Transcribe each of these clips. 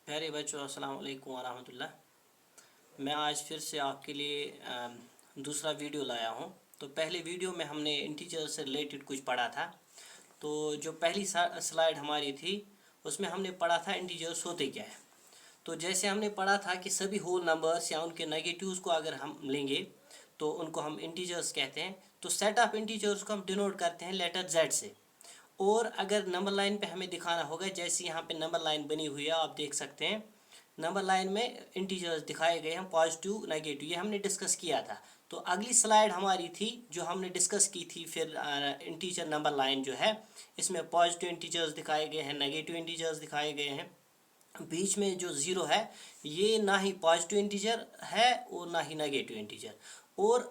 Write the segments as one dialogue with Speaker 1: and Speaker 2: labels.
Speaker 1: प्यारे बच्चों, अस्सलाम वालेकुम वरहमतुल्लाह। मैं आज फिर से आपके लिए दूसरा वीडियो लाया हूँ। तो पहले वीडियो में हमने इंटीजर से रिलेटेड कुछ पढ़ा था। तो जो पहली स्लाइड हमारी थी उसमें हमने पढ़ा था इंटीजर्स होते क्या है। तो जैसे हमने पढ़ा था कि सभी होल नंबर्स या उनके नेगेटिव्स को अगर हम लेंगे तो उनको हम इंटीजर्स कहते हैं। तो सेट ऑफ इंटीजर्स को हम डिनोट करते हैं लेटर जेड से। और अगर नंबर लाइन पे हमें दिखाना होगा, जैसे यहाँ पे नंबर लाइन बनी हुई है, आप देख सकते हैं नंबर लाइन में इंटीजर्स दिखाए गए हैं, पॉजिटिव नेगेटिव, ये हमने डिस्कस किया था। तो अगली स्लाइड हमारी थी जो हमने डिस्कस की थी, फिर इंटीजर नंबर लाइन जो है इसमें पॉजिटिव इंटीजर्स दिखाए गए हैं, नेगेटिव इंटीजर्स दिखाए गए हैं। बीच में जो ज़ीरो है ये ना ही पॉजिटिव इंटीजर है और ना ही नेगेटिव इंटीजर। और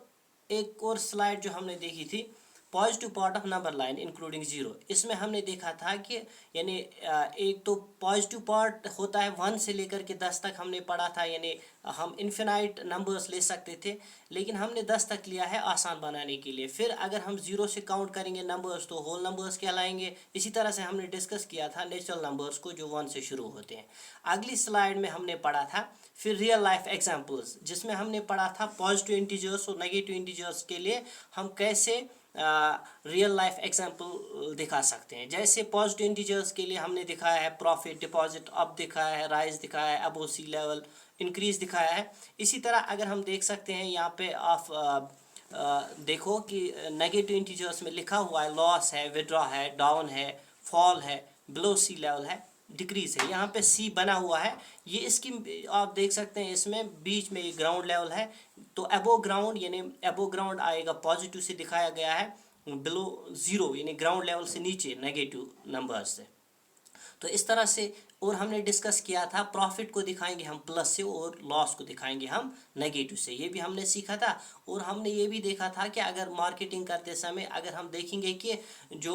Speaker 1: एक और स्लाइड जो हमने देखी थी, positive part of number line including zero, इसमें हमने देखा था कि यानी एक तो पॉजिटिव पार्ट होता है 1 से लेकर के 10 तक हमने पढ़ा था, यानी हम इन्फिनाइट नंबर्स ले सकते थे, लेकिन हमने 10 तक लिया है आसान बनाने के लिए। फिर अगर हम 0 से काउंट करेंगे नंबर्स तो होल नंबर्स कहलाएंगे। इसी तरह से हमने डिस्कस किया था नेचुरल नंबर्स को जो 1 से शुरू होते हैं। अगली स्लाइड में हमने पढ़ा था फिर रियल लाइफ एग्जांपल्स, जिसमें हमने पढ़ा था पॉजिटिव इंटीजर्स और नेगेटिव इंटीजर्स के लिए हम कैसे रियल लाइफ एग्जांपल दिखा सकते हैं। जैसे पॉजिटिव इंटीजर्स के लिए हमने दिखाया है प्रॉफिट, डिपॉजिट, अप दिखाया है, राइज दिखाया है, अबो सी लेवल, इंक्रीज दिखाया है। इसी तरह अगर हम देख सकते हैं यहाँ पे आप देखो कि नेगेटिव इंटीजर्स में लिखा हुआ है लॉस है, विड्रॉ है, डाउन है, फॉल है, बिलो सी लेवल है, डिक्रीज है। यहाँ पे सी बना हुआ है, ये इसकी आप देख सकते हैं, इसमें बीच में ये ग्राउंड लेवल है। तो अबो ग्राउंड यानी अबो ग्राउंड आएगा, पॉजिटिव से दिखाया गया है, बिलो ज़ीरो यानी ग्राउंड लेवल से नीचे नेगेटिव नंबर से। तो इस तरह से। और हमने डिस्कस किया था प्रॉफिट को दिखाएंगे हम प्लस से और लॉस को दिखाएंगे हम नेगेटिव से, ये भी हमने सीखा था। और हमने ये भी देखा था कि अगर मार्केटिंग करते समय अगर हम देखेंगे कि जो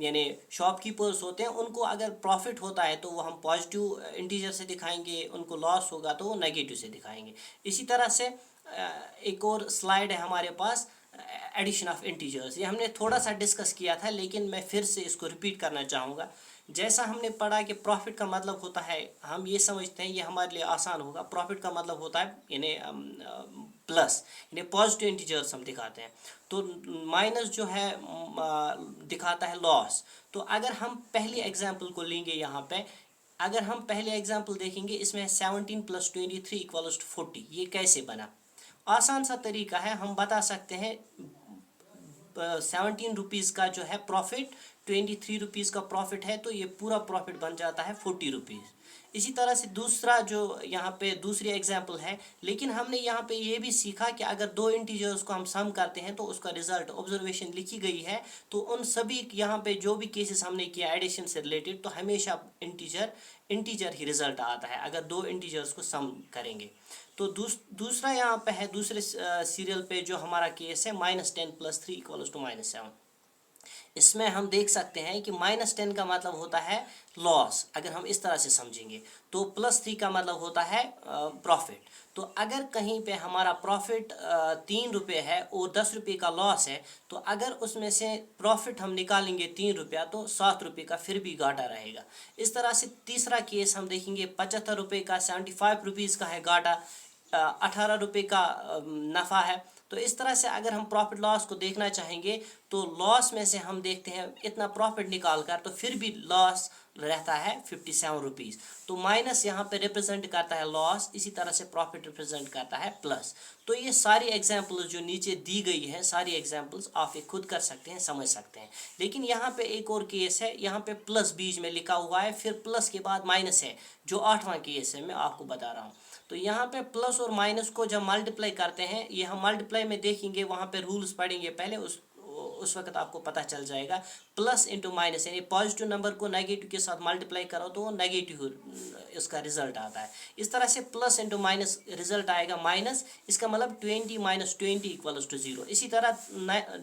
Speaker 1: यानी शॉपकीपर्स होते हैं उनको अगर प्रॉफिट होता है तो वो हम पॉजिटिव इंटीजर से दिखाएंगे, उनको लॉस होगा तो वो नेगेटिव से दिखाएंगे। इसी तरह से एक और स्लाइड है हमारे पास, एडिशन ऑफ इंटीजर्स, ये हमने थोड़ा सा डिस्कस किया था लेकिन मैं फिर से इसको रिपीट करना चाहूँगा। जैसा हमने पढ़ा कि प्रॉफिट का मतलब होता है, हम ये समझते हैं, ये हमारे लिए आसान होगा, प्रॉफिट का मतलब होता है यानी प्लस, यानी पॉजिटिव इंटीजर्स हम दिखाते हैं। तो माइनस जो है दिखाता है लॉस। तो अगर हम पहली एग्जांपल को लेंगे यहाँ पे, अगर हम पहले एग्जांपल देखेंगे, इसमें 17 + 23 = 40, ये कैसे बना। आसान सा तरीका है, हम बता सकते हैं 17 रुपीज़ का जो है प्रॉफिट 23 रुपीज़ का प्रॉफिट है, तो ये पूरा प्रॉफिट बन जाता है 40 रुपीज़। इसी तरह से दूसरा जो यहाँ पे दूसरी एग्जांपल है, लेकिन हमने यहाँ पे ये भी सीखा कि अगर दो इंटीजर्स को हम सम करते हैं तो उसका रिजल्ट, ऑब्जर्वेशन लिखी गई है, तो उन सभी यहाँ पे जो भी केसेस हमने किया एडिशन से रिलेटेड, तो हमेशा इंटीजर ही रिजल्ट आता है अगर दो इंटीजर्स को सम करेंगे। तो दूसरा यहाँ पे है, दूसरे सीरियल पे जो हमारा केस है -10 + 3 = -7। इसमें हम देख सकते हैं कि -10 का मतलब होता है लॉस, अगर हम इस तरह से समझेंगे, तो +3 का मतलब होता है प्रॉफिट। तो अगर कहीं पे हमारा प्रॉफिट 3 रुपये है और 10 रुपये का लॉस है, तो अगर उसमें से प्रॉफिट हम निकालेंगे 3 रुपया, तो 7 रुपये का फिर भी घाटा रहेगा। इस तरह से तीसरा केस हम देखेंगे, 75 रुपये का, 75 रुपीज़ का है घाटा, 18 रुपये का नफ़ा है। तो इस तरह से अगर हम प्रॉफिट लॉस को देखना चाहेंगे तो लॉस में से हम देखते हैं इतना प्रॉफिट निकाल कर, तो फिर भी लॉस रहता है 57 रुपीज़। तो माइनस यहाँ पे रिप्रेजेंट करता है लॉस, इसी तरह से प्रॉफिट रिप्रेजेंट करता है प्लस। तो ये सारी एग्जांपल्स जो नीचे दी गई है, सारी एग्जांपल्स आप ये खुद कर सकते हैं, समझ सकते हैं। लेकिन यहाँ पे एक और केस है, यहाँ पे प्लस बीच में लिखा हुआ है, फिर प्लस के बाद माइनस है, जो 8वां केस है, मैं आपको बता रहा हूँ। तो यहाँ पे प्लस और माइनस को जब मल्टीप्लाई करते हैं, ये हम मल्टीप्लाई में देखेंगे, वहाँ पे रूल्स पढ़ेंगे पहले, उस वक्त आपको पता चल जाएगा। प्लस इंटू माइनस यानी पॉजिटिव नंबर को नेगेटिव के साथ मल्टीप्लाई करो तो वो नेगेटिव इसका रिजल्ट आता है। इस तरह से प्लस इंटू माइनस रिजल्ट आएगा माइनस, इसका मतलब 20 - 20 = 0। इसी तरह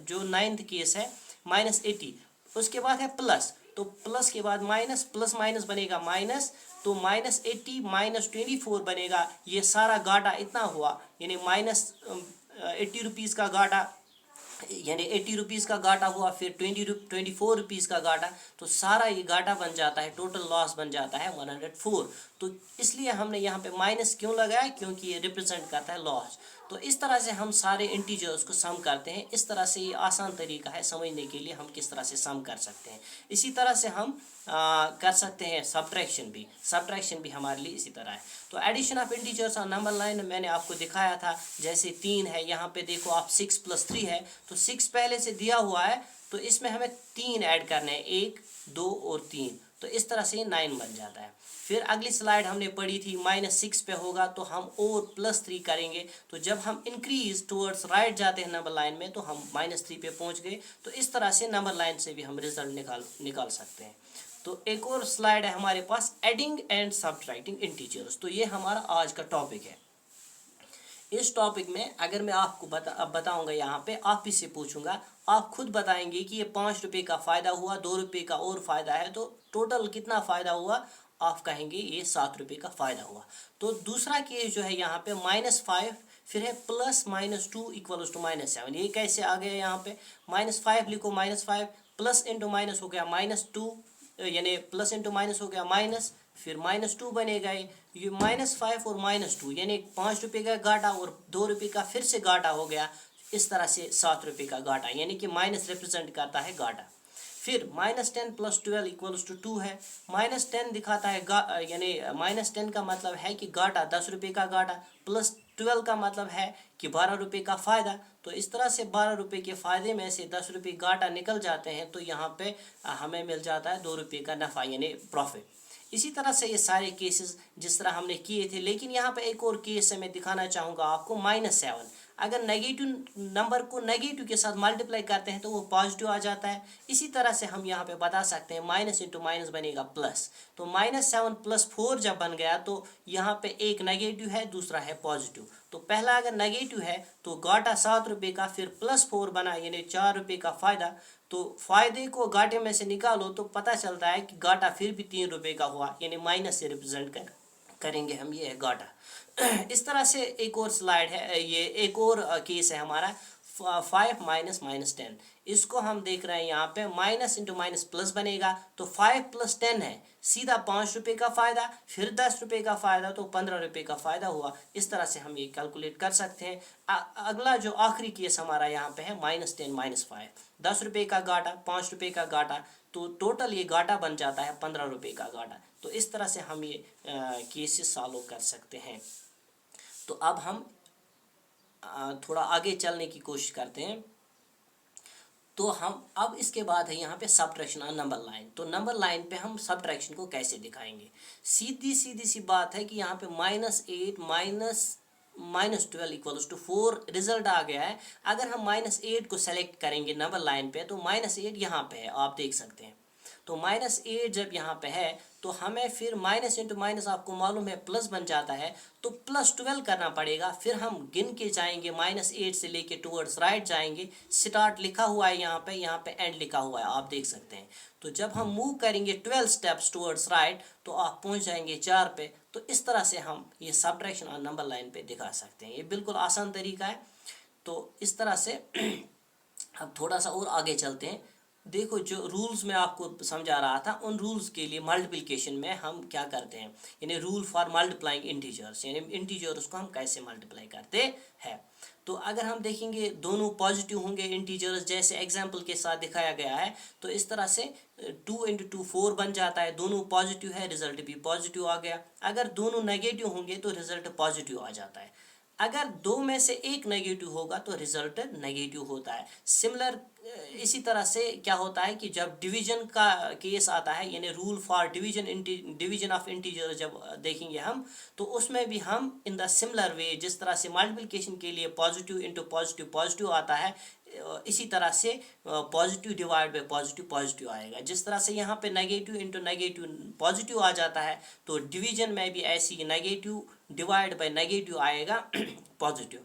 Speaker 1: जो 9th केस है -80, उसके बाद है प्लस, तो प्लस के बाद माइनस, प्लस माइनस बनेगा माइनस, तो -80 - 24 बनेगा। ये सारा घाटा इतना हुआ, यानी -80 रुपीज़ का घाटा यानी 80 रुपीज़ का घाटा हुआ, फिर 24 रुपीज़ का घाटा, तो सारा ये घाटा बन जाता है, टोटल लॉस बन जाता है 104। तो इसलिए हमने यहाँ पे माइनस क्यों लगाया, क्योंकि ये रिप्रेजेंट करता है लॉस। तो इस तरह से हम सारे इंटीजर्स को सम करते हैं। इस तरह से ये आसान तरीका है समझने के लिए हम किस तरह से सम कर सकते हैं। इसी तरह से हम कर सकते हैं सब्ट्रैक्शन भी हमारे लिए इसी तरह है। तो addition of integers on number line मैंने आपको दिखाया था, जैसे 3 है, यहाँ पे देखो आप 6 + 3 है, तो 6 पहले से दिया हुआ है, तो इसमें हमें 3 ऐड करने हैं, 1, 2 और 3, तो इस तरह से 9 बन जाता है। फिर अगली स्लाइड हमने पढ़ी थी -6 पे होगा तो हम और +3 करेंगे, तो जब हम इंक्रीज टुवर्ड्स राइट जाते हैं नंबर लाइन में तो हम -3 पे पहुंच गए। तो इस तरह से नंबर लाइन से भी हम रिजल्ट निकाल सकते हैं। तो एक और स्लाइड है हमारे पास, एडिंग एंड सब्ट्रैक्टिंग इंटीजर्स। तो ये हमारा आज का टॉपिक है। इस टॉपिक में अगर मैं आपको बताऊंगा, यहाँ पे आप ही से पूछूंगा, आप खुद बताएंगे कि ये 5 रुपये का फ़ायदा हुआ, 2 रुपये का और फ़ायदा है, तो टोटल कितना फ़ायदा हुआ, आप कहेंगे ये 7 रुपये का फ़ायदा हुआ। तो दूसरा केस जो है यहाँ पे -5, फिर है +-2 = -7। ये कैसे आ गया, यहाँ पे -5 लिखो, -5 प्लस इंटू माइनस हो गया -2, यानी प्लस इंटू माइनस हो गया माइनस, फिर -2 बनेगा। ये -5 और -2 यानी 5 रुपये का घाटा और 2 रुपये का फिर से घाटा हो गया। इस तरह से 7 रुपये का घाटा, यानी कि माइनस रिप्रेजेंट करता है घाटा। फिर -10 + 12 = 2 है। -10 दिखाता है यानी -10 का मतलब है कि घाटा 10 रुपये का घाटा, प्लस 12 का मतलब है कि 12 रुपये का फ़ायदा। तो इस तरह से 12 रुपये के फ़ायदे में से 10 रुपये घाटा निकल जाते हैं, तो यहाँ पे हमें मिल जाता है 2 रुपये का नफ़ा यानी प्रॉफिट। इसी तरह से ये सारे केसेस जिस तरह हमने किए थे, लेकिन यहाँ पे एक और केस है मैं दिखाना चाहूँगा आपको, -7। अगर नेगेटिव नंबर को नेगेटिव के साथ मल्टीप्लाई करते हैं तो वो पॉजिटिव आ जाता है। इसी तरह से हम यहाँ पे बता सकते हैं माइनस इंटू माइनस बनेगा प्लस। तो -7 + 4 जब बन गया तो यहाँ पे एक नेगेटिव है, दूसरा है पॉजिटिव। तो पहला अगर नेगेटिव है तो घाटा 7 रुपये का, फिर +4 बना यानी 4 रुपये का फ़ायदा। तो फायदे को घाटे में से निकालो तो पता चलता है कि घाटा फिर भी 3 रुपये का हुआ, यानी माइनस से रिप्रेजेंट करेंगे हम, ये है घाटा। इस तरह से एक और स्लाइड है, ये एक और केस है हमारा 5 - -10। इसको हम देख रहे हैं यहाँ पे माइनस इंटू माइनस प्लस बनेगा, तो 5 + 10 है, सीधा 5 रुपये का फ़ायदा, फिर 10 रुपये का फ़ायदा, तो 15 रुपये का फ़ायदा हुआ। इस तरह से हम ये कैलकुलेट कर सकते हैं। अगला जो आखिरी केस हमारा यहाँ पे है -10 - 5, 10 रुपये का घाटा, 5 रुपये का घाटा, तो टोटल ये घाटा बन जाता है 15 रुपये का घाटा। तो इस तरह से हम ये केसेस सॉल्व कर सकते हैं। तो अब हम थोड़ा आगे चलने की कोशिश करते हैं। तो हम अब इसके बाद है यहाँ पे सब्ट्रैक्शन ऑन नंबर लाइन। तो नंबर लाइन पे हम सब्ट्रैक्शन को कैसे दिखाएंगे, सीधी सी बात है कि यहाँ पे -8 -12 = 4 रिजल्ट आ गया है। अगर हम -8 को सेलेक्ट करेंगे नंबर लाइन पे तो -8 यहाँ पे है, आप देख सकते हैं। तो -8 जब यहाँ पे है तो हमें फिर माइनस इंटू माइनस आपको मालूम है प्लस बन जाता है, तो +12 करना पड़ेगा। फिर हम गिन के जाएंगे, -8 से लेके टूवर्ड्स राइट जाएंगे। स्टार्ट लिखा हुआ है यहाँ पे एंड लिखा हुआ है, आप देख सकते हैं। तो जब हम मूव करेंगे 12 स्टेप्स टूवर्ड्स राइट तो आप पहुँच जाएंगे 4 पे। तो इस तरह से हम ये सब्ट्रैक्शन ऑन नंबर लाइन पे दिखा सकते हैं। ये बिल्कुल आसान तरीका है। तो इस तरह से अब थोड़ा सा और आगे चलते हैं। देखो, जो रूल्स मैं आपको समझा रहा था, उन रूल्स के लिए मल्टीप्लिकेशन में हम क्या करते हैं, यानी रूल फॉर मल्टीप्लाइंग इंटीजर्स, यानी इंटीजर्स को हम कैसे मल्टीप्लाई करते हैं। तो अगर हम देखेंगे दोनों पॉजिटिव होंगे इंटीजर्स, जैसे एग्जांपल के साथ दिखाया गया है, तो इस तरह से 2 × 2 4 बन जाता है। दोनों पॉजिटिव है, रिजल्ट भी पॉजिटिव आ गया। अगर दोनों नेगेटिव होंगे तो रिजल्ट पॉजिटिव आ जाता है। अगर दो में से एक नेगेटिव होगा तो रिजल्ट नेगेटिव होता है। सिमिलर इसी तरह से क्या होता है कि जब डिवीजन का केस आता है, यानी rule for division of integer जब देखेंगे हम, तो उसमें भी हम इन द सिमिलर वे, जिस तरह से मल्टीप्लिकेशन के लिए पॉजिटिव इंटू पॉजिटिव पॉजिटिव आता है, इसी तरह से positive divide by positive positive आएगा। जिस तरह से यहाँ पे नेगेटिव इंटू नेगेटिव पॉजिटिव आ जाता है, तो डिवीजन में भी ऐसी नेगेटिव डिवाइड बाय नेगेटिव आएगा पॉजिटिव।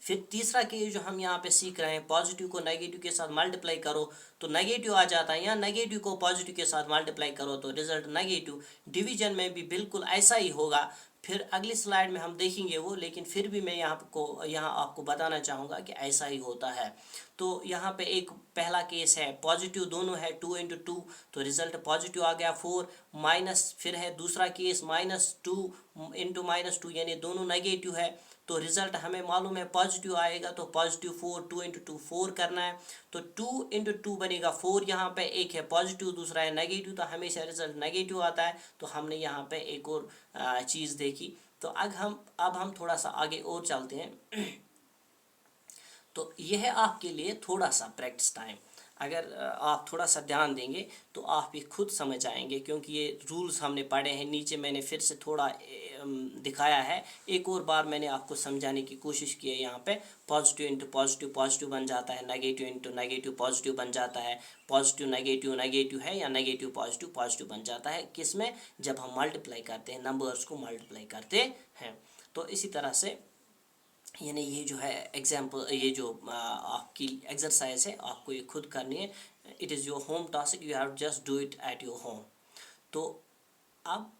Speaker 1: फिर तीसरा केस जो हम यहाँ पे सीख रहे हैं, पॉजिटिव को नेगेटिव के साथ मल्टीप्लाई करो तो नेगेटिव आ जाता है, या नेगेटिव को पॉजिटिव के साथ मल्टीप्लाई करो तो रिजल्ट नेगेटिव। डिवीजन में भी बिल्कुल ऐसा ही होगा, फिर अगली स्लाइड में हम देखेंगे वो, लेकिन फिर भी मैं यहाँ आपको बताना चाहूँगा कि ऐसा ही होता है। तो यहाँ पे एक पहला केस है पॉजिटिव दोनों है, 2 इंटू 2 तो रिजल्ट पॉजिटिव आ गया 4, माइनस फिर है दूसरा केस -2 इंटू -2 यानी दोनों नेगेटिव है, तो रिजल्ट हमें मालूम है पॉजिटिव आएगा, तो पॉजिटिव 4, 2 इंटू 2 4 करना है, तो 2 इंटू 2 बनेगा 4। यहाँ पे एक है पॉजिटिव दूसरा है नेगेटिव, तो हमेशा रिजल्ट नेगेटिव आता है। तो हमने यहाँ पे एक और चीज़ देखी। तो अब हम थोड़ा सा आगे और चलते हैं। तो यह है आपके लिए थोड़ा सा प्रैक्टिस टाइम। अगर आप थोड़ा सा ध्यान देंगे तो आप भी खुद समझ आएंगे, क्योंकि ये रूल्स हमने पढ़े हैं। नीचे मैंने फिर से थोड़ा दिखाया है, एक और बार मैंने आपको समझाने की कोशिश की है। यहाँ पे पॉजिटिव इंटू पॉजिटिव पॉजिटिव बन जाता है, नेगेटिव इंटू नेगेटिव पॉजिटिव बन जाता है, पॉजिटिव नेगेटिव नेगेटिव है, या नेगेटिव पॉजिटिव पॉजिटिव बन जाता है। किस में? जब हम मल्टीप्लाई करते हैं, नंबर्स को मल्टीप्लाई करते हैं। तो इसी तरह से यानी ये जो है एग्जाम्पल, ये जो आपकी एक्सरसाइज है आपको ये खुद करनी है। It is your home task, you have just do it at your home. तो अब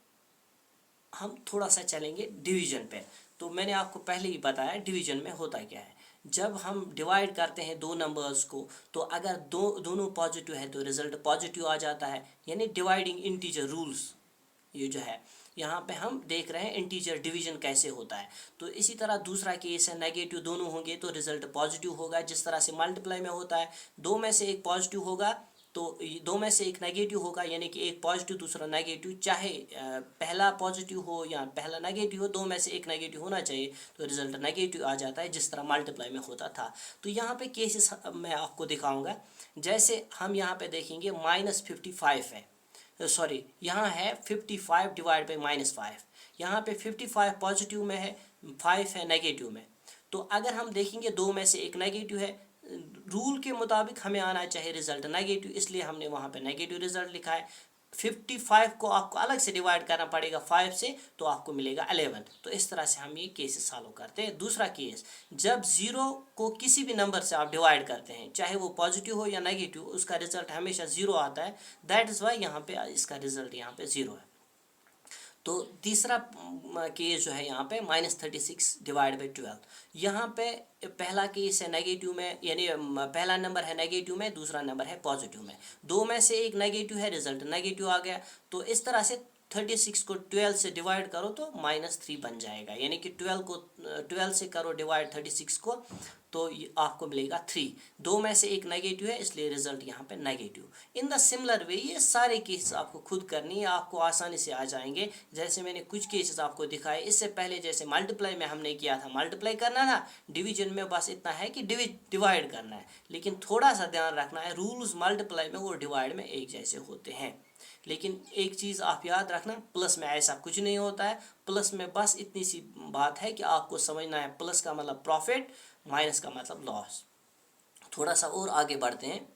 Speaker 1: हम थोड़ा सा चलेंगे डिवीजन पे। तो मैंने आपको पहले ही बताया डिवीजन में होता क्या है। जब हम डिवाइड करते हैं दो नंबर्स को, तो अगर दोनों पॉजिटिव है तो रिजल्ट पॉजिटिव आ जाता है, यानी डिवाइडिंग इंटीजर रूल्स ये जो है। यहाँ पे हम देख रहे हैं इंटीजर डिवीजन कैसे होता है। तो इसी तरह दूसरा केस है, नेगेटिव दोनों होंगे तो रिजल्ट पॉजिटिव होगा, जिस तरह से मल्टीप्लाई में होता है। दो में से एक पॉजिटिव होगा तो दो में से एक नेगेटिव होगा, यानी कि एक पॉजिटिव दूसरा नेगेटिव, चाहे पहला पॉजिटिव हो या पहला नेगेटिव हो, दो में से एक नेगेटिव होना चाहिए, तो रिजल्ट नेगेटिव आ जाता है, जिस तरह मल्टीप्लाई में होता था। तो यहाँ पे केसेस मैं आपको दिखाऊंगा। जैसे हम यहाँ पे देखेंगे -55 है, सॉरी यहाँ है 55 डिवाइड बाई -5। यहाँ पे 55 पॉजिटिव में है, 5 है नेगेटिव में। तो अगर हम देखेंगे दो में से एक नेगेटिव है, रूल के मुताबिक हमें आना चाहिए रिजल्ट नेगेटिव, इसलिए हमने वहाँ पे नेगेटिव रिजल्ट लिखा है। 55 को आपको अलग से डिवाइड करना पड़ेगा 5 से, तो आपको मिलेगा 11। तो इस तरह से हम ये केस सॉल्व करते हैं। दूसरा केस, जब 0 को किसी भी नंबर से आप डिवाइड करते हैं, चाहे वो पॉजिटिव हो या नेगेटिव, उसका रिजल्ट हमेशा 0 आता है। दैट इज़ वाई यहाँ पे इसका रिजल्ट यहाँ पे 0 है। तो तीसरा केस जो है यहाँ पे -36 डिवाइड बाई 12। यहाँ पे पहला केस है नेगेटिव में, यानी पहला नंबर है नेगेटिव में, दूसरा नंबर है पॉजिटिव में। दो में से एक नेगेटिव है, रिजल्ट नेगेटिव आ गया। तो इस तरह से 36 को 12 से डिवाइड करो तो -3 बन जाएगा, यानी कि 12 से करो डिवाइड 36 को, तो आपको मिलेगा 3। दो में से एक नेगेटिव है, इसलिए रिजल्ट यहाँ पे नेगेटिव। इन द सिमिलर वे ये सारे केसेस आपको खुद करनी है, आपको आसानी से आ जाएंगे। जैसे मैंने कुछ केसेस आपको दिखाए इससे पहले, जैसे मल्टीप्लाई में हमने किया था, मल्टीप्लाई करना था। डिवीजन में बस इतना है कि डिवाइड करना है, लेकिन थोड़ा सा ध्यान रखना है, रूल्स मल्टीप्लाई में और डिवाइड में एक जैसे होते हैं। लेकिन एक चीज़ आप याद रखना, प्लस में ऐसा कुछ नहीं होता है। प्लस में बस इतनी सी बात है कि आपको समझना है, प्लस का मतलब प्रॉफिट, माइनस का मतलब लॉस। थोड़ा सा और आगे बढ़ते हैं।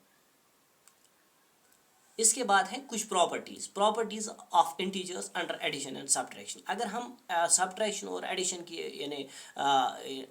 Speaker 1: इसके बाद है कुछ properties of integers under addition and subtraction. अगर हम सब्ट्रैक्शन और एडिशन की, यानी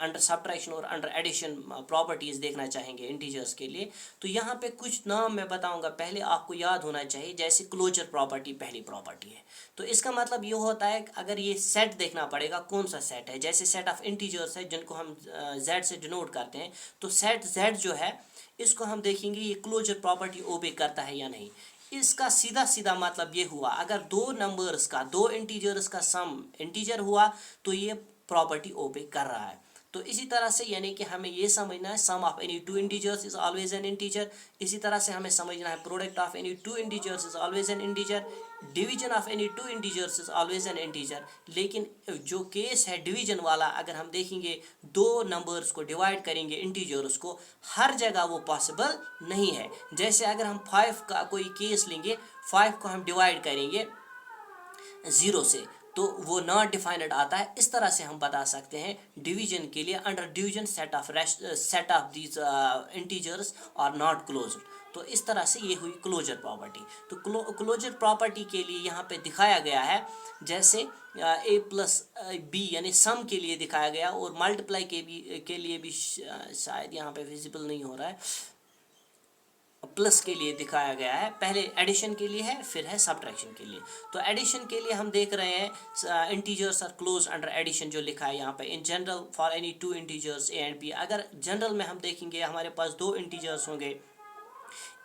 Speaker 1: अंडर सब्ट्रैक्शन और अंडर एडिशन प्रॉपर्टीज़ देखना चाहेंगे इंटीजर्स के लिए, तो यहाँ पे कुछ नाम मैं बताऊंगा, पहले आपको याद होना चाहिए। जैसे क्लोजर प्रॉपर्टी पहली प्रॉपर्टी है, तो इसका मतलब ये होता है अगर ये सेट देखना पड़ेगा कौन सा सेट है। जैसे सेट ऑफ इंटीजर्स है जिनको हम z से डिनोट करते हैं, तो सेट z जो है इसको हम देखेंगे ये क्लोजर प्रॉपर्टी ओबे करता है या नहीं। इसका सीधा सीधा मतलब ये हुआ, अगर दो नंबर्स का, दो इंटीजर्स का सम इंटीजर हुआ तो ये प्रॉपर्टी ओबे कर रहा है। तो इसी तरह से यानी कि हमें ये समझना है sum of any two integers is always an integer. इसी तरह से हमें समझना है product of any two integers is always an integer, division of any two integers is always an integer. लेकिन जो केस है डिवीजन वाला, अगर हम देखेंगे दो नंबर्स को डिवाइड करेंगे इंटीजर्स को, हर जगह वो पॉसिबल नहीं है। जैसे अगर हम 5 का कोई केस लेंगे, 5 को हम डिवाइड करेंगे 0 से, तो वो नॉट डिफाइंड आता है। इस तरह से हम बता सकते हैं डिवीजन के लिए, under division set of these integers are not closed. तो इस तरह से ये हुई क्लोजर प्रॉपर्टी। तो क्लोजर प्रॉपर्टी के लिए यहाँ पे दिखाया गया है, जैसे a प्लस बी यानी सम के लिए दिखाया गया, और मल्टीप्लाई के लिए भी शायद यहाँ पे विजिबल नहीं हो रहा है, प्लस के लिए दिखाया गया है, पहले एडिशन के लिए है, फिर है सब्ट्रैक्शन के लिए। तो एडिशन के लिए हम देख रहे हैं integers are close under addition जो लिखा है यहाँ पे, in general for any two integers a and b. अगर जनरल में हम देखेंगे हमारे पास दो इंटीजर्स होंगे,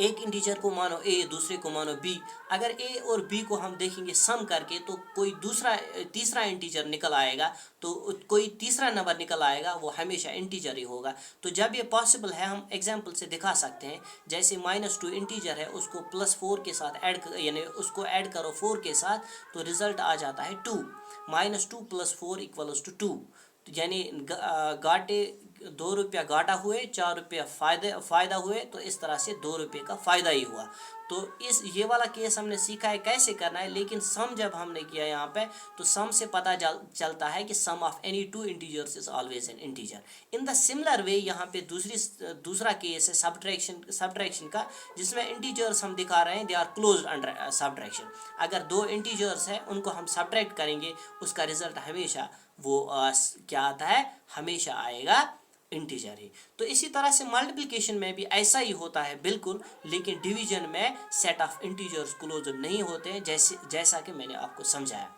Speaker 1: एक इंटीजर को मानो ए, दूसरे को मानो बी। अगर ए और बी को हम देखेंगे सम करके तो कोई तीसरा इंटीजर निकल आएगा, तो कोई तीसरा नंबर निकल आएगा, वो हमेशा इंटीजर ही होगा। तो जब ये पॉसिबल है हम एग्जांपल से दिखा सकते हैं। जैसे -2 इंटीजर है, उसको +4 के साथ ऐड यानी उसको ऐड करो 4 के साथ, तो रिजल्ट आ जाता है 2। -2 + 4 = 2। यानी घाटे 2 रुपया घाटा हुए, 4 रुपया फ़ायदा हुए, तो इस तरह से 2 रुपये का फ़ायदा ही हुआ। तो ये वाला केस हमने सीखा है कैसे करना है। लेकिन सम जब हमने किया यहाँ पे, तो सम से पता चलता है कि sum of any two integers is always an integer. In the similar way यहाँ पे दूसरा केस है सब्ट्रैक्शन का, जिसमें इंटीजर्स हम दिखा रहे हैं they are closed under subtraction. अगर दो इंटीजर्स हैं, उनको हम सब्ट्रैक्ट करेंगे, उसका रिजल्ट हमेशा वो क्या आता है, हमेशा आएगा इंटीजर ही। तो इसी तरह से मल्टीप्लिकेशन में भी ऐसा ही होता है बिल्कुल, लेकिन डिवीजन में सेट ऑफ इंटीजर्स क्लोज नहीं होते हैं, जैसा कि मैंने आपको समझाया।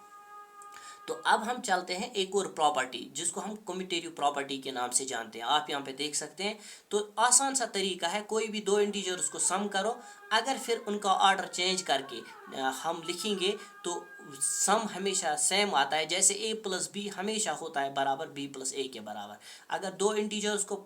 Speaker 1: तो अब हम चलते हैं एक और प्रॉपर्टी, जिसको हम कम्यूटेटिव प्रॉपर्टी के नाम से जानते हैं। आप यहाँ पे देख सकते हैं। तो आसान सा तरीका है, कोई भी दो इंटीजर्स को सम करो, अगर फिर उनका ऑर्डर चेंज करके हम लिखेंगे तो सम हमेशा सेम आता है। जैसे a + b हमेशा होता है बराबर b + a के बराबर। अगर दो इंटीजर्स को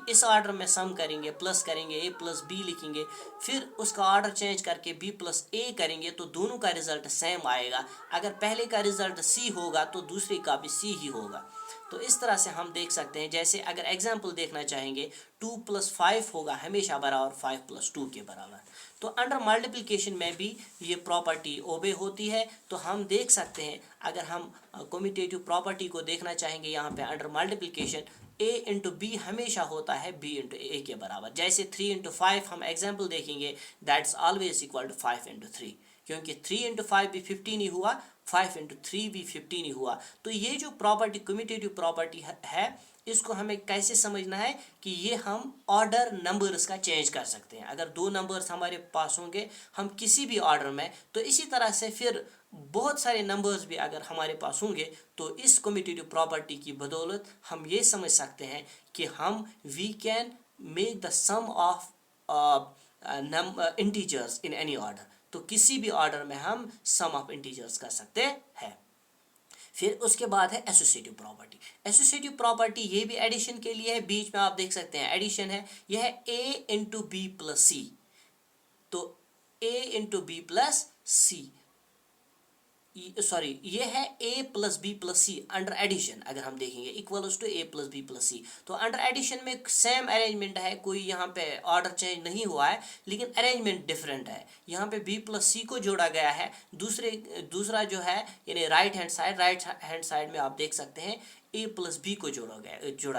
Speaker 1: इस ऑर्डर में सम करेंगे, प्लस करेंगे, a + b लिखेंगे, फिर उसका ऑर्डर चेंज करके b + a करेंगे, तो दोनों का रिजल्ट सेम आएगा। अगर पहले का रिजल्ट c होगा तो दूसरे का भी c ही होगा। तो इस तरह से हम देख सकते हैं। जैसे अगर एग्जाम्पल देखना चाहेंगे, 2 + 5 होगा हमेशा बराबर 5 + 2 के बराबर। तो अंडर मल्टीप्लिकेशन में भी ये प्रॉपर्टी ओबे होती है। तो हम देख सकते हैं, अगर हम कम्यूटेटिव प्रॉपर्टी को देखना चाहेंगे यहाँ पे अंडर मल्टीप्लिकेशन, a × b हमेशा होता है b × a के बराबर। जैसे 3 × 5 हम एग्जाम्पल देखेंगे, दैट्स ऑलवेज इक्वल टू 5 × 3, क्योंकि 3 × 5 भी 15 ही हुआ, 5 × 3 भी 15 ही हुआ। तो ये जो प्रॉपर्टी कम्यूटेटिव प्रॉपर्टी है, इसको हमें कैसे समझना है कि ये हम ऑर्डर नंबर्स का चेंज कर सकते हैं। अगर दो नंबर्स हमारे पास होंगे हम किसी भी ऑर्डर में, तो इसी तरह से फिर बहुत सारे नंबर्स भी अगर हमारे पास होंगे, तो इस कम्यूटेटिव प्रॉपर्टी की बदौलत हम ये समझ सकते हैं कि हम we can make the sum of integers in any order. तो किसी भी ऑर्डर में हम सम ऑफ इंटीजर्स कर सकते हैं। फिर उसके बाद है एसोसिएटिव प्रॉपर्टी। एसोसिएटिव प्रॉपर्टी ये भी एडिशन के लिए है। बीच में आप देख सकते हैं एडिशन है, यह है a × b + c। तो a × b + c, सॉरी, ये है a + b + c under addition. अगर हम देखेंगे equals to a + b + c, तो अंडर एडिशन में सेम अरेंजमेंट है, कोई यहाँ पे ऑर्डर चेंज नहीं हुआ है, लेकिन अरेंजमेंट डिफरेंट है। यहाँ पे b + c को जोड़ा गया है, दूसरा जो है यानी राइट हैंड साइड में आप देख सकते हैं a + b को जोड़ा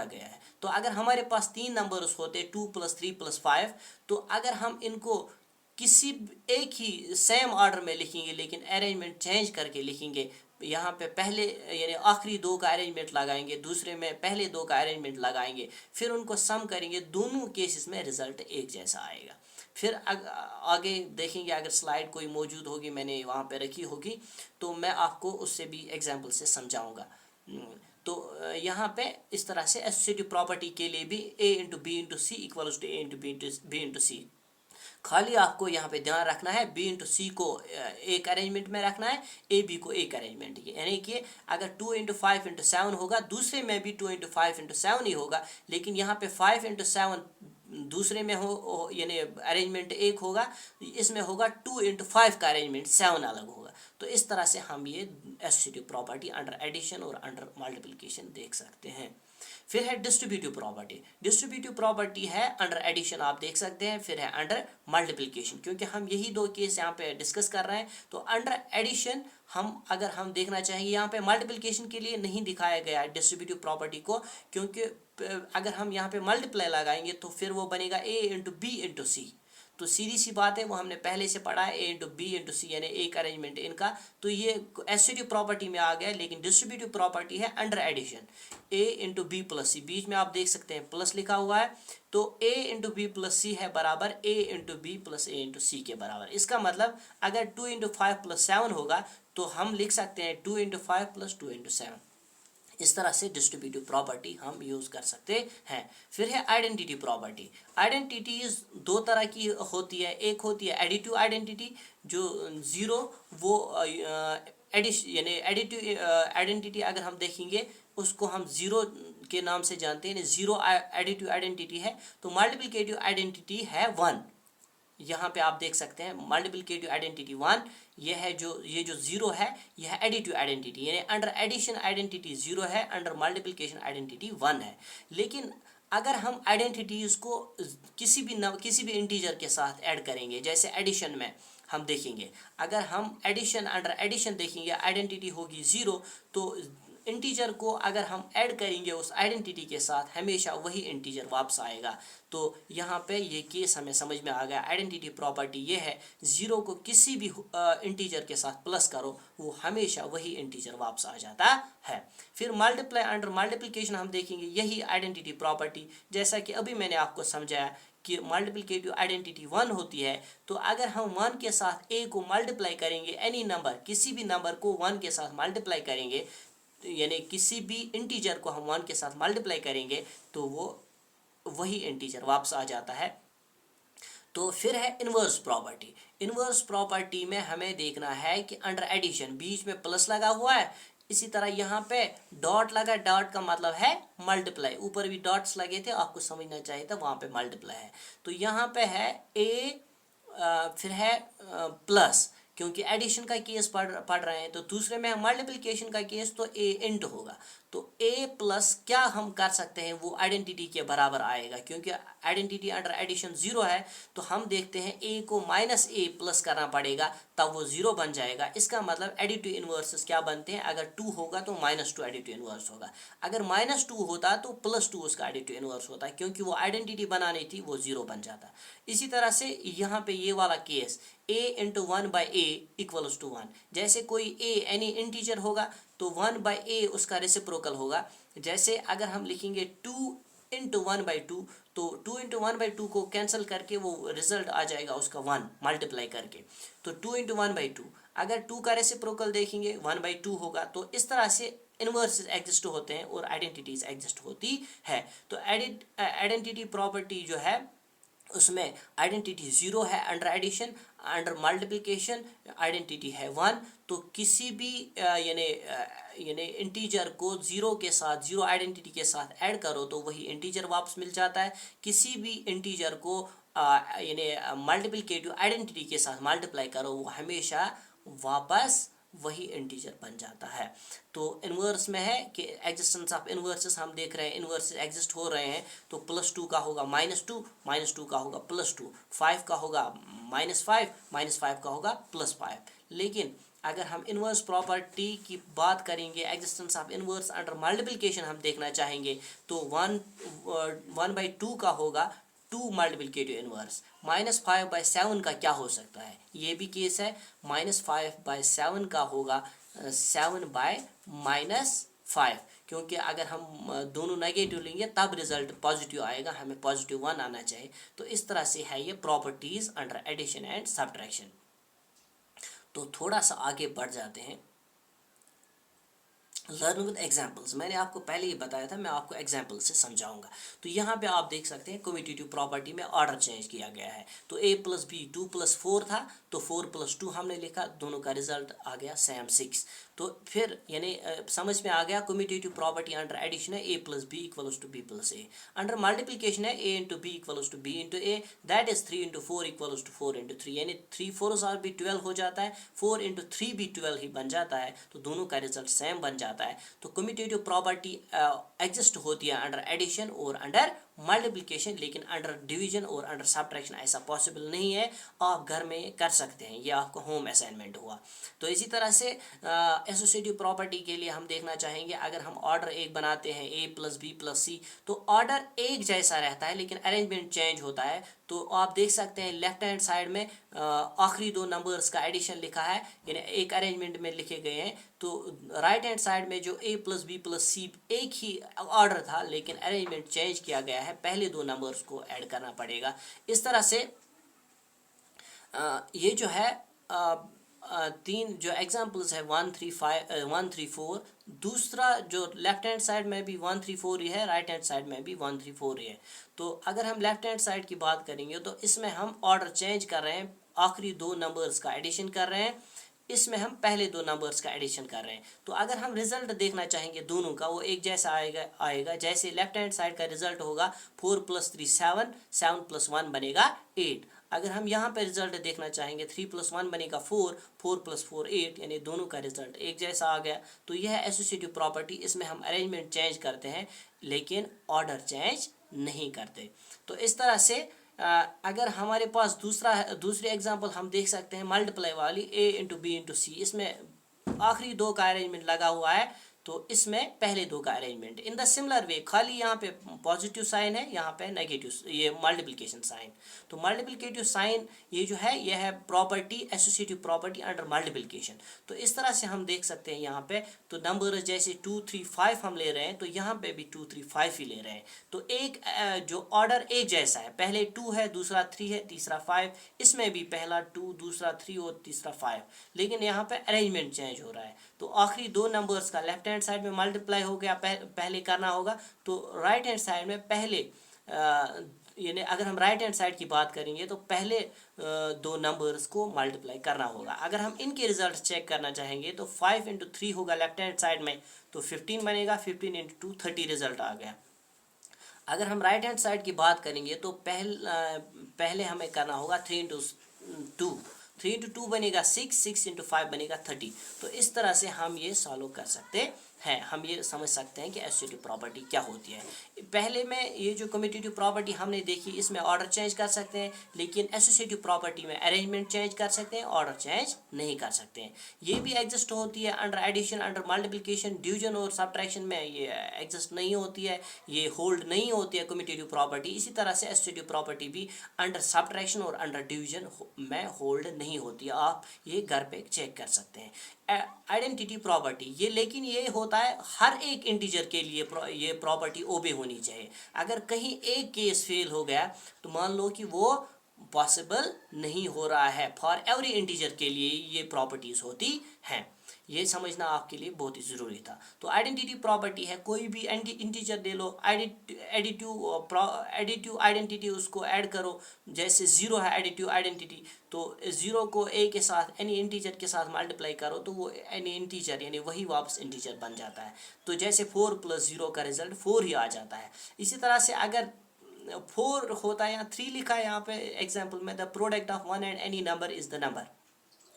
Speaker 1: गया है। तो अगर हमारे पास 3 नंबर्स होते 2 + 3 + 5, तो अगर हम इनको किसी एक ही सेम ऑर्डर में लिखेंगे, लेकिन अरेंजमेंट चेंज करके लिखेंगे, यहाँ पे पहले यानी आखिरी दो का अरेंजमेंट लगाएंगे, दूसरे में पहले दो का अरेंजमेंट लगाएंगे, फिर उनको सम करेंगे, दोनों केसेस में रिजल्ट एक जैसा आएगा। फिर आगे देखेंगे, अगर स्लाइड कोई मौजूद होगी, मैंने वहाँ पे रखी होगी, तो मैं आपको उससे भी एग्जाम्पल से समझाऊँगा। तो यहाँ पे इस तरह से एसोसिएटिव प्रॉपर्टी के लिए भी a × b × c = a × b × c। खाली आपको यहाँ पे ध्यान रखना है b × c को एक अरेंजमेंट में रखना है, a b को एक अरेंजमेंट, यानी कि अगर 2 × 5 × 7 होगा, दूसरे में भी 2 × 5 × 7 ही होगा, लेकिन यहाँ पे 5 × 7 दूसरे में हो यानी अरेंजमेंट एक होगा, इसमें होगा 2 × 5 का अरेंजमेंट 7 अलग होगा। तो इस तरह से हम ये एसोसिएटिव प्रॉपर्टी अंडर एडिशन और अंडर मल्टीप्लिकेशन देख सकते हैं। फिर है डिस्ट्रीब्यूटिव प्रॉपर्टी। डिस्ट्रीब्यूटिव प्रॉपर्टी है अंडर एडिशन, आप देख सकते हैं, फिर है अंडर मल्टीप्लिकेशन, क्योंकि हम यही दो केस यहाँ पे डिस्कस कर रहे हैं। तो अंडर एडिशन अगर हम देखना चाहेंगे, यहाँ पे मल्टीप्लिकेशन के लिए नहीं दिखाया गया है डिस्ट्रीब्यूटिव प्रॉपर्टी को, क्योंकि अगर हम यहाँ पे मल्टीप्लाई लगाएंगे तो फिर वो बनेगा a × b × c। तो सीधी सी बात है, वो हमने पहले से पढ़ा है, ए इंटू बी इंटू सी, यानी एक अरेंजमेंट इनका। तो ये एसोसिएटिव प्रॉपर्टी में आ गया, लेकिन डिस्ट्रीब्यूटिव प्रॉपर्टी है अंडर एडिशन, ए इंटू बी प्लस सी। बीच में आप देख सकते हैं प्लस लिखा हुआ है, तो ए इंटू बी प्लस सी है बराबर ए इंटू बी प्लस ए इंटू सी के बराबर। इसका मतलब अगर 2 इंटू 5 प्लस 7 होगा तो हम लिख सकते हैं 2 इंटू 5 प्लस 2 इंटू 7। इस तरह से डिस्ट्रीब्यूटिव प्रॉपर्टी हम यूज़ कर सकते हैं। फिर है आइडेंटिटी प्रॉपर्टी। आइडेंटिटीज दो तरह की होती है, एक होती है एडिटिव आइडेंटिटी, जो जीरो वो यानी एडिटिव आइडेंटिटी अगर हम देखेंगे उसको हम जीरो के नाम से जानते हैं, जीरो एडिटिव आइडेंटिटी है। तो मल्टीप्लिकेटिव आइडेंटिटी है 1। यहाँ पे आप देख सकते हैं मल्टीप्लिकेटिव आइडेंटिटी 1, ये है ये जो जीरो है यह है एडिटिव आइडेंटिटी, यानी अंडर एडिशन आइडेंटिटी जीरो है, अंडर मल्टीप्लिकेशन आइडेंटिटी 1 है। लेकिन अगर हम आइडेंटिटीज को किसी भी इंटीजर के साथ ऐड करेंगे, जैसे एडिशन में हम देखेंगे, अगर हम एडिशन अंडर एडिशन देखेंगे आइडेंटिटी होगी जीरो, तो इंटीजर को अगर हम ऐड करेंगे उस आइडेंटिटी के साथ हमेशा वही इंटीजर वापस आएगा। तो यहाँ पे ये केस हमें समझ में आ गया। आइडेंटिटी प्रॉपर्टी ये है, जीरो को किसी भी इंटीजर के साथ प्लस करो वो हमेशा वही इंटीजर वापस आ जाता है। फिर मल्टीप्लाई अंडर मल्टीप्लिकेशन हम देखेंगे, यही आइडेंटिटी प्रॉपर्टी, जैसा कि अभी मैंने आपको समझाया कि मल्टीप्लिकेटिव आइडेंटिटी 1 होती है। तो अगर हम 1 के साथ ए को मल्टीप्लाई करेंगे, एनी नंबर किसी भी नंबर को 1 के साथ मल्टीप्लाई करेंगे, यानी किसी भी इंटीजर को हम 1 के साथ मल्टीप्लाई करेंगे तो वो वही इंटीजर वापस आ जाता है। तो फिर है इन्वर्स प्रॉपर्टी। इन्वर्स प्रॉपर्टी में हमें देखना है कि अंडर एडिशन बीच में प्लस लगा हुआ है, इसी तरह यहाँ पे डॉट लगा, डॉट का मतलब है मल्टीप्लाई, ऊपर भी डॉट्स लगे थे, आपको समझना चाहिए था, वहाँ पे मल्टीप्लाई है। तो यहाँ पे है ए, फिर है प्लस, क्योंकि एडिशन का केस पढ़ रहे हैं। तो दूसरे में मल्टीप्लिकेशन का केस, तो ए इंट होगा। तो ए प्लस क्या हम कर सकते हैं, वो आइडेंटिटी के बराबर आएगा, क्योंकि आइडेंटिटी अंडर एडिशन जीरो है। तो हम देखते हैं ए को माइनस ए प्लस करना पड़ेगा, तब वो जीरो बन जाएगा। इसका मतलब एडिटिव इन्वर्सेस क्या बनते हैं, अगर 2 होगा तो -2 एडिटिव इन्वर्स होगा, अगर -2 होता तो +2 उसका एडिटिव इन्वर्स होता, क्योंकि वो आइडेंटिटी बनानी थी, वो जीरो बन जाता। इसी तरह से यहाँ पे ये वाला case, a into 1/a equals to 1, जैसे कोई a एनी इंटीजर होगा तो 1/a उसका रेसिप्रोकल होगा। जैसे अगर हम लिखेंगे 2 इंटू 1/2, तो 2 इंटू 1/2 को कैंसिल करके वो रिजल्ट आ जाएगा उसका 1 मल्टीप्लाई करके। तो 2 इंटू 1/2, अगर 2 का रेसिप्रोकल देखेंगे 1/2 होगा। तो इस तरह से इन्वर्सेस एग्जिस्ट होते हैं और आइडेंटिटीज एग्जिस्ट होती है। तो आइडेंटिटी प्रॉपर्टी जो है उसमें आइडेंटिटी जीरो है under addition, under multiplication identity है 1। तो किसी भी यानी इंटीजर को जीरो के साथ, जीरो आइडेंटिटी के साथ ऐड करो तो वही इंटीजर वापस मिल जाता है। किसी भी इंटीजर को यानी मल्टीप्लिकेटिव आइडेंटिटी के साथ मल्टीप्लाई करो, वो हमेशा वापस वही इंटीजर बन जाता है। तो इन्वर्स में है कि एग्जिस्टेंस ऑफ इन्वर्सेस हम देख रहे हैं, इन्वर्सेस एग्जिस्ट हो रहे हैं। तो +2 का होगा -2, -2 का होगा +2, 5 का होगा -5, -5 का होगा +5। लेकिन अगर हम इन्वर्स प्रॉपर्टी की बात करेंगे, existence of inverse under multiplication हम देखना चाहेंगे, तो 1/2 का होगा 2 मल्टीप्लिकेटिव इन्वर्स। -5/7 का क्या हो सकता है, ये भी केस है। -5/7 का होगा 7/-5, क्योंकि अगर हम दोनों नेगेटिव लेंगे तब रिजल्ट पॉजिटिव आएगा, हमें +1 आना चाहिए। तो इस तरह से है ये properties under addition and subtraction. तो थोड़ा सा आगे बढ़ जाते हैं, लर्न विद एग्जाम्पल्स। मैंने आपको पहले ही बताया था, मैं आपको एग्जाम्पल से समझाऊंगा। तो यहाँ पे आप देख सकते हैं कम्यूटेटिव प्रॉपर्टी में ऑर्डर चेंज किया गया है। तो a + b 2 + 4 था, तो 4 + 2 हमने लिखा, दोनों का रिजल्ट आ गया सेम 6। तो फिर यानी समझ में आ गया कम्यूटेटिव प्रॉपर्टी अंडर एडिशन है a + b = b + a। Under multiplication है a × b = b × a, that is 3 × 4 = 4 × 3, यानी 3 4 और भी 12 हो जाता है, 4 × 3 भी 12 ही बन जाता है। तो दोनों का रिजल्ट सेम बन जाता है। तो कम्यूटेटिव प्रॉपर्टी एग्जिस्ट होती है अंडर एडिशन और अंडर मल्टीप्लिकेशन, लेकिन अंडर डिवीजन और अंडर सब्ट्रैक्शन ऐसा पॉसिबल नहीं है। आप घर में कर सकते हैं, ये आपका होम असाइनमेंट हुआ। तो इसी तरह से एसोसिएटिव प्रॉपर्टी के लिए हम देखना चाहेंगे, अगर हम ऑर्डर एक बनाते हैं a प्लस बी प्लस सी, तो ऑर्डर एक जैसा रहता है लेकिन अरेंजमेंट चेंज होता है। तो आप देख सकते हैं लेफ्ट हैंड साइड में आखिरी दो नंबर्स का एडिशन लिखा है, यानी एक अरेंजमेंट में लिखे गए हैं। तो राइट हैंड साइड में जो a प्लस बी प्लस सी एक ही ऑर्डर था लेकिन अरेंजमेंट चेंज किया गया है, पहले दो नंबर्स को ऐड करना पड़ेगा। इस तरह से ये जो है तीन जो एग्जांपल्स है 1 3 5 1 3 4, दूसरा जो लेफ्ट हैंड साइड में भी 1 3 4 ही है, राइट हैंड साइड में भी 1 3 4 ही है। तो अगर हम लेफ्ट हैंड साइड की बात करेंगे तो इसमें हम ऑर्डर चेंज कर रहे हैं, आखिरी दो नंबर्स का एडिशन कर रहे हैं, इसमें हम पहले दो नंबर्स का एडिशन कर रहे हैं। तो अगर हम रिजल्ट देखना चाहेंगे दोनों का, वो एक जैसा आएगा जैसे लेफ्ट हैंड साइड का रिजल्ट होगा 4 + 3 7, 7 + 1 बनेगा 8। अगर हम यहाँ पे रिजल्ट देखना चाहेंगे 3 + 1 बनेगा 4, 4 + 4 8, यानी दोनों का रिजल्ट एक जैसा आ गया। तो यह है एसोसिएटिव प्रॉपर्टी, इसमें हम अरेंजमेंट चेंज करते हैं लेकिन ऑर्डर चेंज नहीं करते। तो इस तरह से अगर हमारे पास दूसरी एग्जांपल हम देख सकते हैं मल्टीप्लाई वाली, a × b × c, इसमें आखिरी दो का अरेंजमेंट लगा हुआ है तो इसमें पहले दो का अरेंजमेंट इन द सिमिलर वे, खाली यहाँ पे पॉजिटिव साइन है, यहाँ पे नेगेटिव, ये मल्टीप्लिकेशन साइन। तो मल्टीप्लिकेटिव साइन ये जो है यह है property, associative property under multiplication. तो इस तरह से हम देख सकते हैं यहाँ पे, तो नंबर जैसे 2 3 5 हम ले रहे हैं तो यहाँ पे भी 2 3 5 ही ले रहे हैं। तो एक जो ऑर्डर एक जैसा है, पहले 2 है, दूसरा 3 है, तीसरा 5, इसमें भी पहला 2, दूसरा 3 और तीसरा 5, लेकिन यहाँ पे अरेंजमेंट चेंज हो रहा है। तो आखिरी दो नंबर्स का लेफ्ट हैंड साइड में मल्टीप्लाई हो गया, पहले करना होगा, तो राइट हैंड साइड में पहले यानी अगर हम राइट हैंड साइड की बात करेंगे तो पहले दो नंबर्स को मल्टीप्लाई करना होगा। अगर हम इनके रिजल्ट चेक करना चाहेंगे तो 5 × 3 होगा लेफ्ट हैंड साइड में, तो 15 बनेगा, 15 × 2 30 रिजल्ट आ गया। अगर हम राइट हैंड साइड की बात करेंगे तो पहले हमें करना होगा 3 × 2, 3 × 2 बनेगा 6, 6 × 5 बनेगा 30। तो इस तरह से हम ये सॉल्व कर सकते हैं, हम ये समझ सकते हैं कि एसोसिएटिव प्रॉपर्टी क्या होती है। पहले में ये जो कम्यूटेटिव प्रॉपर्टी हमने देखी, इसमें ऑर्डर चेंज कर सकते हैं, लेकिन एसोसिएटिव प्रॉपर्टी में अरेंजमेंट चेंज कर सकते हैं, ऑर्डर चेंज नहीं कर सकते हैं। ये भी एग्जिस्ट होती है under addition, under multiplication, division और सब्ट्रैक्शन में ये एग्जिस्ट नहीं होती है, ये होल्ड नहीं होती है कम्यूटेटिव प्रॉपर्टी। इसी तरह से एसोसिएटिव प्रॉपर्टी भी अंडर सब्ट्रैक्शन और अंडर डिवीजन में होल्ड नहीं होती है। आप ये घर पे चेक कर सकते हैं। आइडेंटिटी प्रॉपर्टी ये, लेकिन ये होता है हर एक इंटीजर के लिए ये प्रॉपर्टी ओबे होनी चाहिए। अगर कहीं एक केस फेल हो गया तो मान लो कि वो पॉसिबल नहीं हो रहा है, फॉर एवरी इंटीजर के लिए ये प्रॉपर्टीज होती हैं। ये समझना आपके लिए बहुत ही ज़रूरी था। तो आइडेंटिटी प्रॉपर्टी है, कोई भी इंटीजर ले लो, एडिटिव आइडेंटिटी उसको ऐड करो, जैसे 0 है एडिटिव आइडेंटिटी, तो 0 को a के साथ एनी इंटीजर के साथ मल्टीप्लाई करो तो वो एनी इंटीजर यानी वही वापस इंटीजर बन जाता है। तो जैसे 4 + 0 का रिजल्ट 4 ही आ जाता है। इसी तरह से अगर 4 होता है, यहाँ 3 लिखा है यहाँ पे एग्जाम्पल में, the product of 1 and any number is the number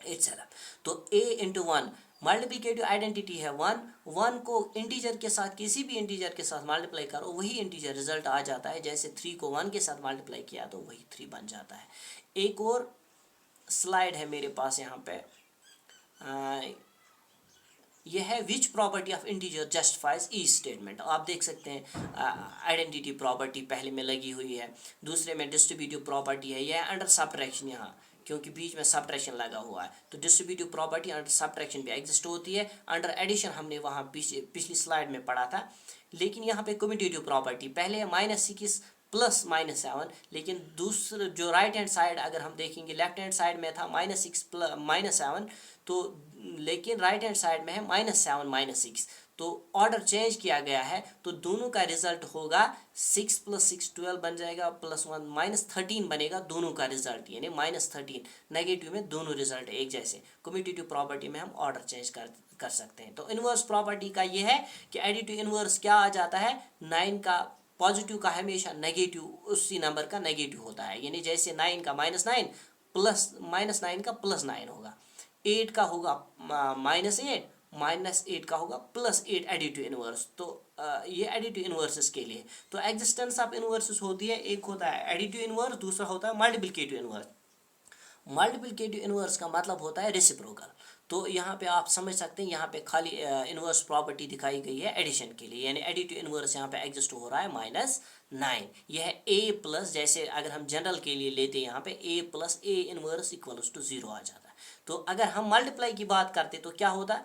Speaker 1: itself. तो a × 1 मल्टीप्लिकेटिव आइडेंटिटी है 1 को इंटीजर के साथ, किसी भी इंटीजर के साथ मल्टीप्लाई करो वही इंटीजर रिजल्ट आ जाता है। जैसे 3 को 1 के साथ मल्टीप्लाई किया तो वही 3 बन जाता है। एक और स्लाइड है मेरे पास यहाँ पे, यह है which property of integer justifies each statement. आप देख सकते हैं आइडेंटिटी प्रॉपर्टी पहले में लगी हुई है, दूसरे में डिस्ट्रीब्यूटिव प्रॉपर्टी है, यह अंडर सब्ट्रैक्शन, यहाँ क्योंकि बीच में सब्ट्रैक्शन लगा हुआ है तो डिस्ट्रीब्यूटिव प्रॉपर्टी अंडर सब्ट्रैक्शन भी एग्जिस्ट होती है। अंडर एडिशन हमने वहाँ पिछली स्लाइड में पढ़ा था। लेकिन यहाँ पे कम्यूटेटिव प्रॉपर्टी पहले है -6 + -7, लेकिन दूसरा जो राइट हैंड साइड अगर हम देखेंगे, लेफ्ट हैंड साइड में था -6 + -7, तो लेकिन राइट हैंड साइड में है -7 - 6, तो ऑर्डर चेंज किया गया है। तो दोनों का रिजल्ट होगा 6 + 6 12 बन जाएगा, +1 -13 बनेगा दोनों का रिजल्ट, यानी -13। नेगेटिव में दोनों रिजल्ट एक जैसे। कम्यूटेटिव प्रॉपर्टी में हम ऑर्डर चेंज कर सकते हैं। तो इनवर्स प्रॉपर्टी का ये है कि एडिटिव इनवर्स क्या आ जाता है, 9 का पॉजिटिव का हमेशा नेगेटिव उसी नंबर का नेगेटिव होता है, यानी जैसे 9 का -9 + -9 का +9 होगा, 8 का होगा -8 -8 का होगा +8 एडिटिव इन्वर्स। तो ये एडिटिव इन्वर्सेस के लिए तो एग्जिस्टेंस ऑफ इन्वर्सेस होती है, एक होता है एडिटिव इन्वर्स, दूसरा होता है मल्टीप्लिकेटिव इन्वर्स। मल्टीप्लिकेटिव इन्वर्स का मतलब होता है रेसिप्रोकल। तो यहाँ पे आप समझ सकते हैं, यहाँ पे खाली इन्वर्स प्रॉपर्टी दिखाई गई है एडिशन के लिए, यानी एडिटिव इन्वर्स यहाँ पे एग्जिस्ट हो रहा है -9। यह a प्लस, जैसे अगर हम जनरल के लिए लेते हैं यहाँ पे a plus a inverse equals to 0 आ जाता है। तो अगर हम मल्टीप्लाई की बात करते तो क्या होता,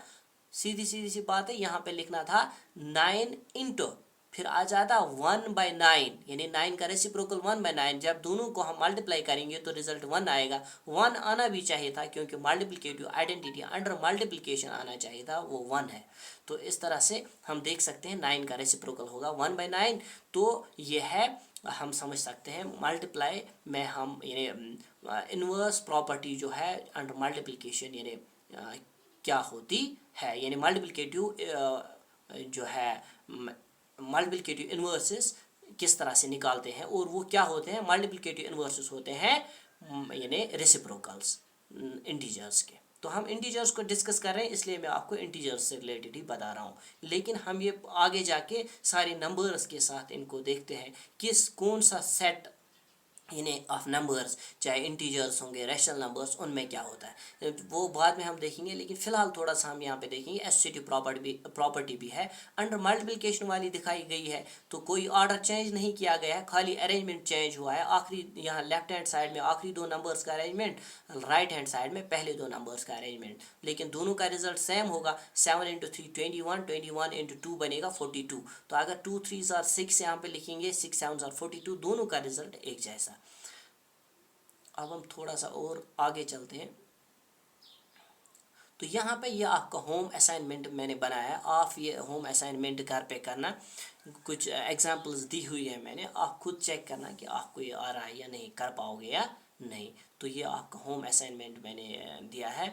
Speaker 1: सीधी सी बात है, यहाँ पे लिखना था 9 इंटू फिर आ जाता 1/9, यानी 9 का रेसिप्रोकल 1/9। जब दोनों को हम मल्टीप्लाई करेंगे तो रिजल्ट 1 आएगा। 1 आना भी चाहिए था क्योंकि मल्टीप्लिकेटिव आइडेंटिटी अंडर मल्टीप्लिकेशन आना चाहिए था, वो 1 है। तो इस तरह से हम देख सकते हैं 9 का रेसिप्रोकल होगा 1/9। तो ये है, हम समझ सकते हैं मल्टीप्लाई में हम यानी इन्वर्स प्रॉपर्टी जो है अंडर मल्टीप्लिकेशन यानी क्या होती है, यानी मल्टीप्लिकेटिव जो है मल्टीप्लिकेटिव इन्वर्सेस किस तरह से निकालते हैं और वो क्या होते हैं। मल्टीप्लिकेटिव इन्वर्सेस होते हैं यानी रेसिप्रोकल्स इंटीजर्स के। तो हम इंटीजर्स को डिस्कस कर रहे हैं, इसलिए मैं आपको इंटीजर्स से रिलेटेड ही बता रहा हूँ। लेकिन हम ये आगे जाके सारे नंबर्स के साथ इनको देखते हैं, कौन सा सेट यानी ऑफ नंबर्स, चाहे इंटीजर्स होंगे रैशनल नंबर्स, उनमें क्या होता है वो बाद में हम देखेंगे। लेकिन फिलहाल थोड़ा सा हम यहाँ पे देखेंगे एसोसिएटिव प्रॉपर्टी भी है, अंडर मल्टीप्लिकेशन वाली दिखाई गई है। तो कोई ऑर्डर चेंज नहीं किया गया है, खाली अरेंजमेंट चेंज हुआ है। आखिरी यहाँ लेफ्ट हैंड साइड में आखिरी 2 नंबर्स का अरेंजमेंट, राइट हैंड साइड में पहले 2 नंबर्स का अरेंजमेंट, लेकिन दोनों का रिजल्ट सेम होगा। 7 इंटू 3 21, 21 इंटू 2 बनेगा 42। तो अगर 2 3s are 6 यहाँ पे लिखेंगे, 6 7s are 42, दोनों का रिजल्ट एक जैसा। अब हम थोड़ा सा और आगे चलते हैं। तो यहाँ पे ये आपका होम असाइनमेंट मैंने बनाया है, आप ये होम असाइनमेंट घर पे करना। कुछ एग्जांपल्स दी हुई है मैंने, आप खुद चेक करना कि आपको ये आ रहा है या नहीं, कर पाओगे या नहीं। तो ये आपका होम असाइनमेंट मैंने दिया है।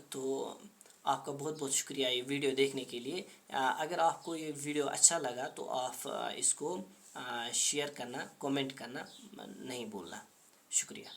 Speaker 1: तो आपका बहुत बहुत शुक्रिया ये वीडियो देखने के लिए। अगर आपको ये वीडियो अच्छा लगा तो आप इसको शेयर करना, कमेंट करना नहीं भूलना। शुक्रिया।